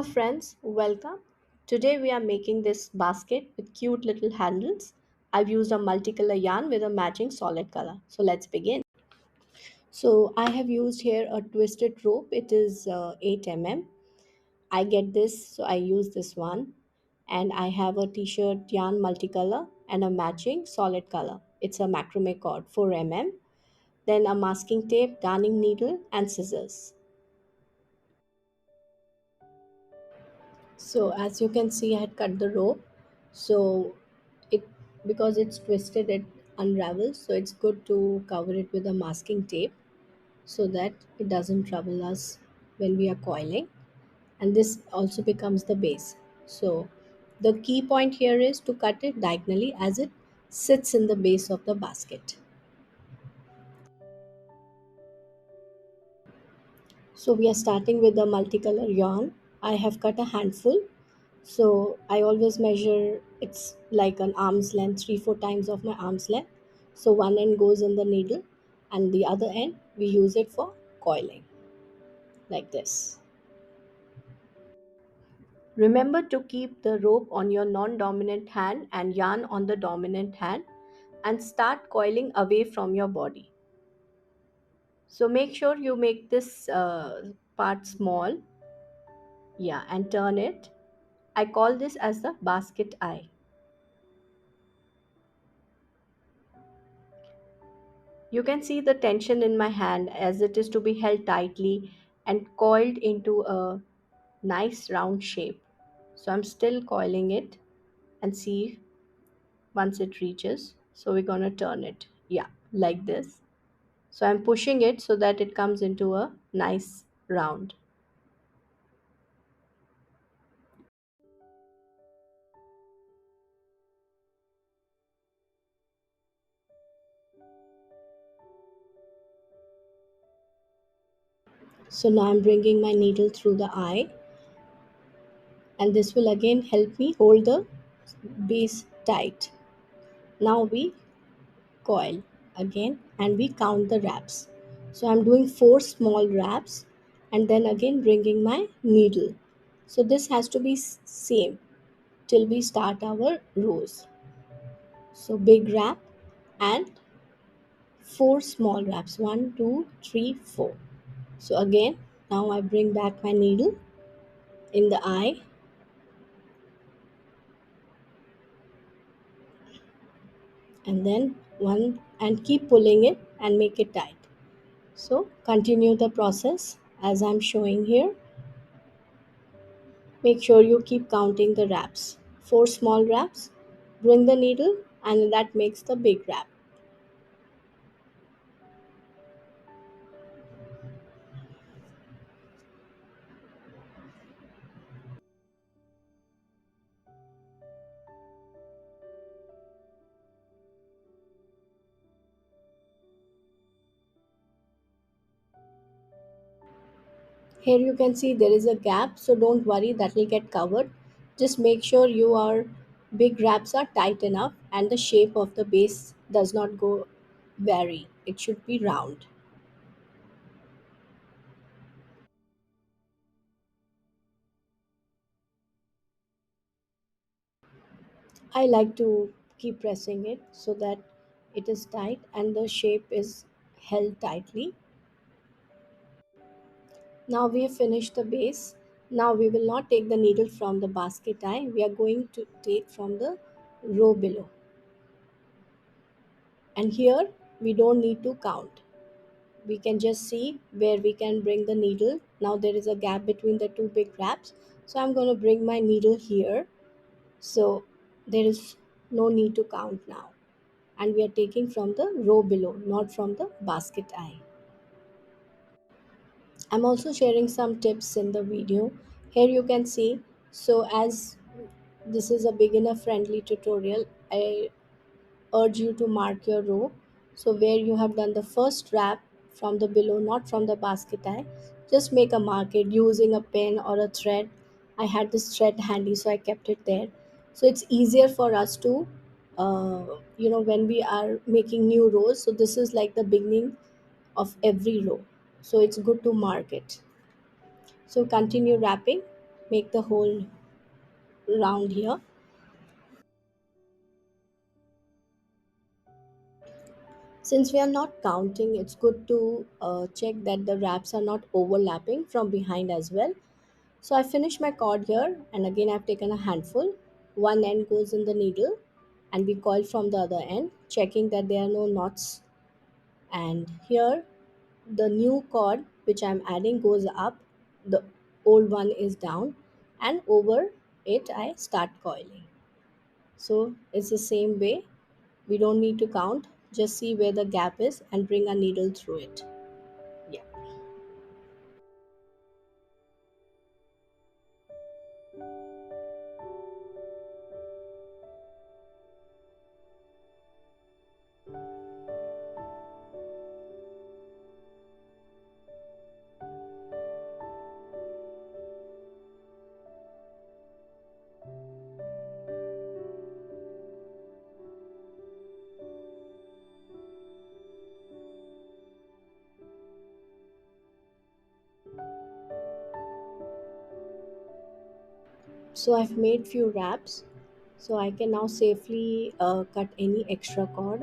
Hello friends, welcome. Today we are making this basket with cute little handles. I've used a multicolor yarn with a matching solid color. So let's begin. So I have used here a twisted rope. It is 8 mm. I get this, so I use this one. And I have a t-shirt yarn multicolor and a matching solid color. It's a macramé cord 4 mm. Then a masking tape, darning needle and scissors. So as you can see, I had cut the rope. So it because it's twisted, it unravels. So it's good to cover it with a masking tape so that it doesn't trouble us when we are coiling. And this also becomes the base. So the key point here is to cut it diagonally as it sits in the base of the basket. So we are starting with the multicolor yarn. I have cut a handful. So I always measure it's like an arm's length, 3 4 times of my arm's length. So one end goes in the needle and the other end we use it for coiling like this. Remember to keep the rope on your non-dominant hand and yarn on the dominant hand and start coiling away from your body. So make sure you make this part small, yeah, and turn it. I call this as the basket eye. You can see the tension in my hand as it is to be held tightly and coiled into a nice round shape. So I'm still coiling it and see once it reaches. So we're going to turn it. Yeah, like this. So I'm pushing it so that it comes into a nice round. So now I'm bringing my needle through the eye, and this will again help me hold the base tight. Now we coil again and we count the wraps. So I'm doing 4 small wraps and then again bringing my needle. So this has to be same till we start our rows. So big wrap and 4 small wraps, one, two, three, four. So again, now I bring back my needle in the eye and then one and keep pulling it and make it tight. So continue the process as I'm showing here. Make sure you keep counting the wraps. 4 small wraps, bring the needle, and that makes the big wrap. Here you can see there is a gap, so don't worry, that will get covered. Just make sure your big wraps are tight enough and the shape of the base does not go vary. It should be round. I like to keep pressing it so that it is tight and the shape is held tightly. Now we have finished the base. Now we will not take the needle from the basket eye. We are going to take from the row below. And here we don't need to count. We can just see where we can bring the needle. Now there is a gap between the two big wraps. So I'm going to bring my needle here. So there is no need to count now. And we are taking from the row below, not from the basket eye. I'm also sharing some tips in the video. Here you can see. So as this is a beginner friendly tutorial, I urge you to mark your row. So where you have done the first wrap from the below, not from the basket eye, just make a mark it using a pen or a thread. I had this thread handy, so I kept it there. So it's easier for us to, when we are making new rows. So this is like the beginning of every row. So it's good to mark it. So continue wrapping. make the whole round here. Since we are not counting, it's good to check that the wraps are not overlapping from behind as well. So I finished my cord here, and again I've taken a handful. One end goes in the needle, and we coil from the other end, checking that there are no knots. And here, the new cord which I'm adding goes up, the old one is down, and over it I start coiling. So it's the same way. We don't need to count, just see where the gap is and bring a needle through it. Yeah. So I've made few wraps. So I can now safely cut any extra cord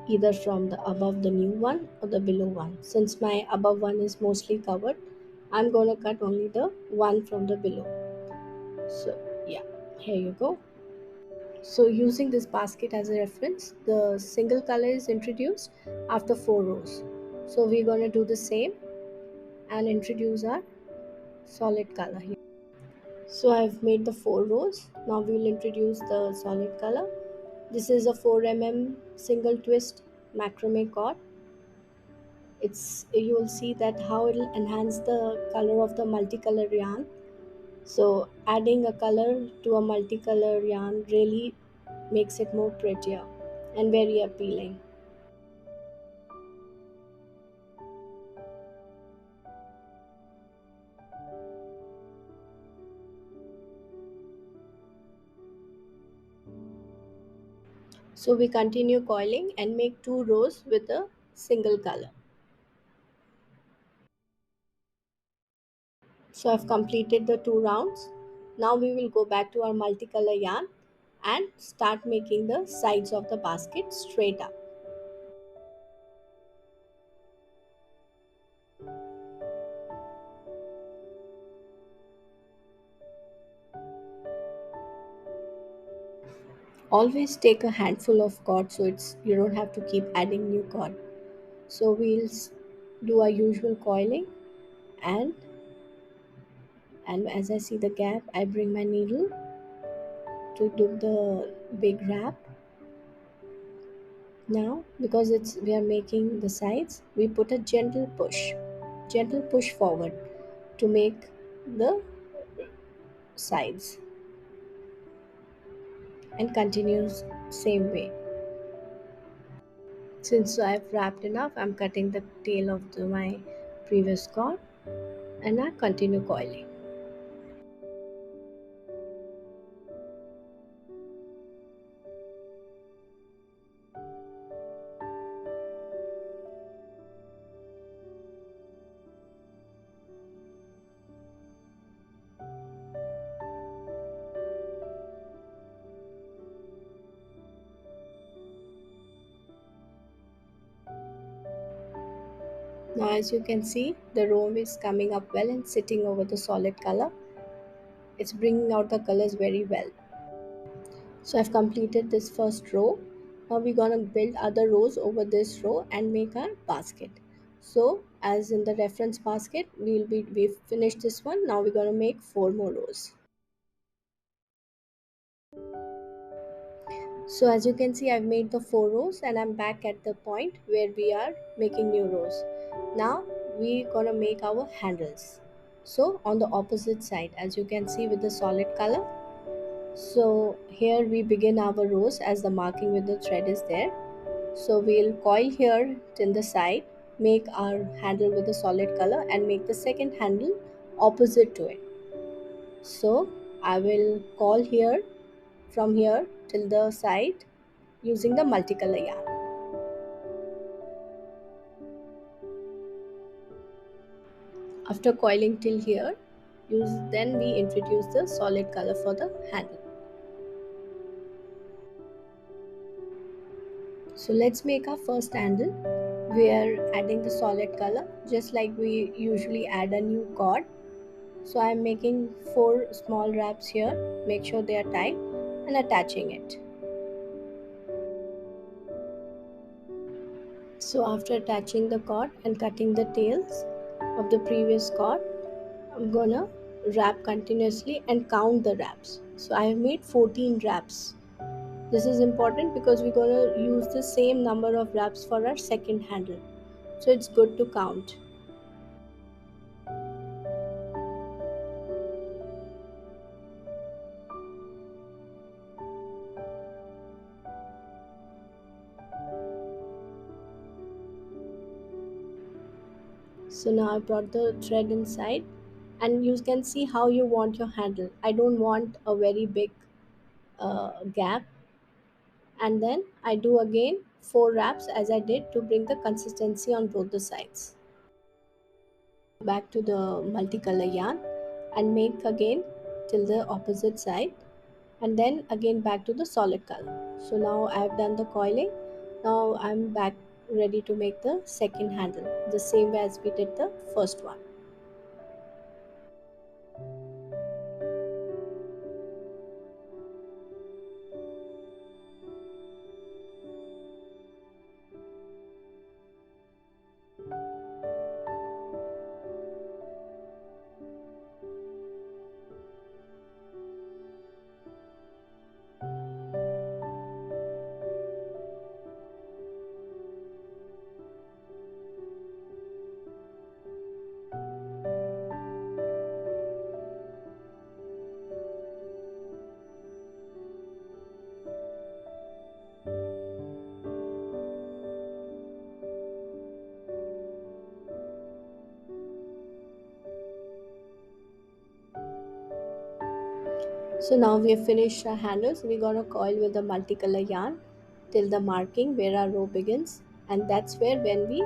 either from the above the new one or the below one. Since my above one is mostly covered, I'm going to cut only the one from the below. So yeah, here you go. So using this basket as a reference, the single color is introduced after 4 rows. So we're going to do the same and introduce our solid color here. So I've made the 4 rows. Now we will introduce the solid color. This is a 4 mm single twist macrame cord. It's, you will see that how it will enhance the color of the multicolor yarn. So adding a color to a multicolor yarn really makes it more prettier and very appealing. So we continue coiling and make 2 rows with a single color. So I've completed the 2 rounds. Now we will go back to our multicolor yarn and start making the sides of the basket straight up. Always take a handful of cord so it's you don't have to keep adding new cord. So do our usual coiling, and as I see the gap, I bring my needle to do the big wrap. Now, because it's we are making the sides, we put a gentle push forward to make the sides, and continues same way. Since I've wrapped enough, I'm cutting the tail of my previous cord, and I continue coiling. Now, as you can see, the row is coming up well and sitting over the solid color. It's bringing out the colors very well. So I've completed this first row. Now we're gonna build other rows over this row and make our basket. So as in the reference basket, we've finished this one. Now we're gonna make 4 more rows. So as you can see, I've made the 4 rows and I'm back at the point where we are making new rows. Now we're gonna make our handles. So on the opposite side, as you can see with the solid color. So here we begin our rows as the marking with the thread is there. So we'll coil here till the side, make our handle with a solid color and make the second handle opposite to it. So I will coil here from here till the side using the multicolor yarn. After coiling till here, then we introduce the solid color for the handle. So let's make our first handle. We are adding the solid color just like we usually add a new cord. So I'm making 4 small wraps here. Make sure they are tight and attaching it. So after attaching the cord and cutting the tails of the previous cord, I'm gonna wrap continuously and count the wraps. So I have made 14 wraps. This is important because we're gonna use the same number of wraps for our second handle. So it's good to count. So now I brought the thread inside and you can see how you want your handle. I don't want a very big gap, and then I do again 4 wraps as I did to bring the consistency on both the sides. Back to the multicolor yarn and make again till the opposite side, and then again back to the solid color. So now I have done the coiling. Now I'm back ready to make the second handle the same way as we did the first one. So now we have finished our handles. We're gonna coil with the multicolor yarn till the marking where our row begins, and that's where when we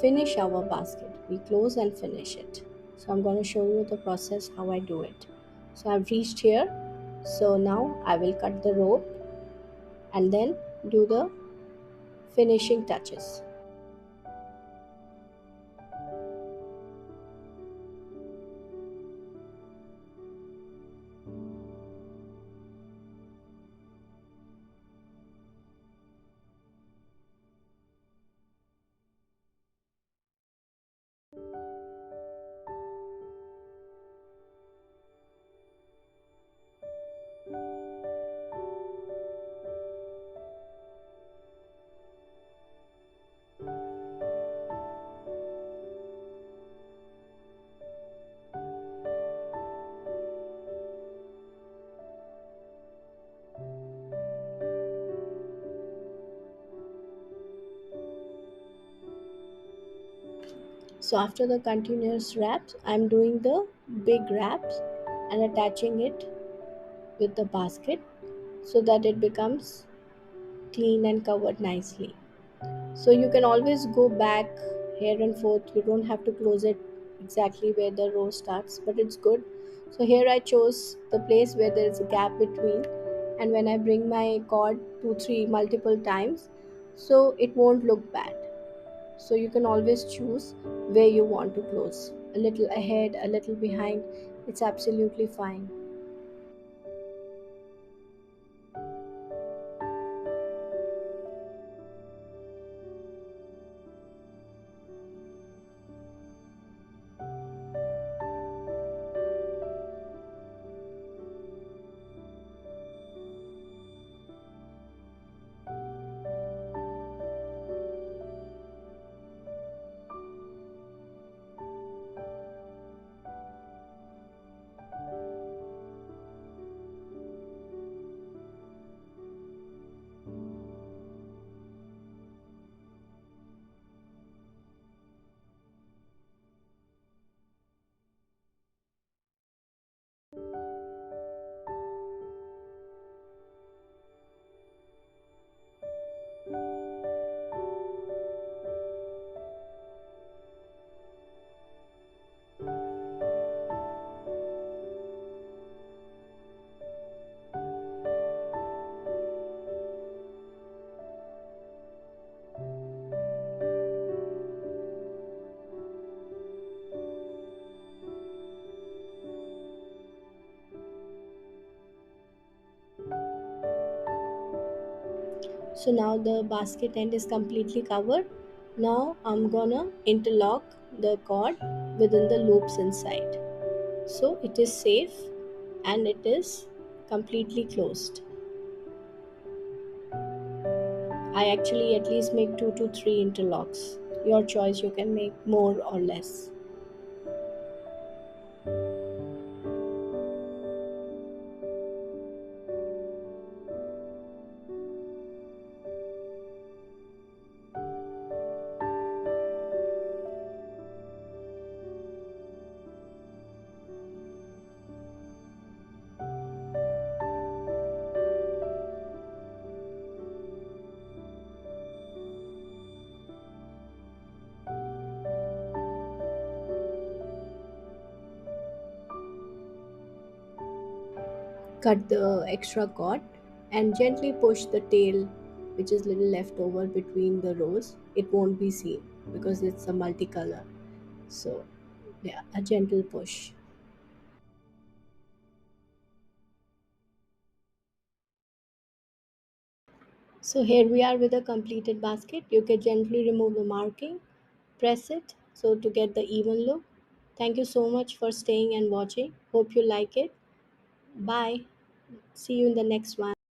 finish our basket, we close and finish it. So I'm gonna show you the process how I do it. So I've reached here. So now I will cut the rope and then do the finishing touches. So after the continuous wraps, I'm doing the big wraps and attaching it with the basket so that it becomes clean and covered nicely. So you can always go back here and forth. You don't have to close it exactly where the row starts, but it's good. So here I chose the place where there is a gap between, and when I bring my cord 2 3 multiple times, so it won't look bad. So you can always choose where you want to close, a little ahead, a little behind. It's absolutely fine. So now the basket end is completely covered. Now I'm gonna interlock the cord within the loops inside. So it is safe and it is completely closed. I actually at least make 2 to 3 interlocks. Your choice, you can make more or less. Cut the extra cord and gently push the tail, which is little left over between the rows. It won't be seen because it's a multicolor. So yeah, a gentle push. So here we are with a completed basket. You can gently remove the marking, press it so to get the even look. Thank you so much for staying and watching. Hope you like it. Bye. See you in the next one.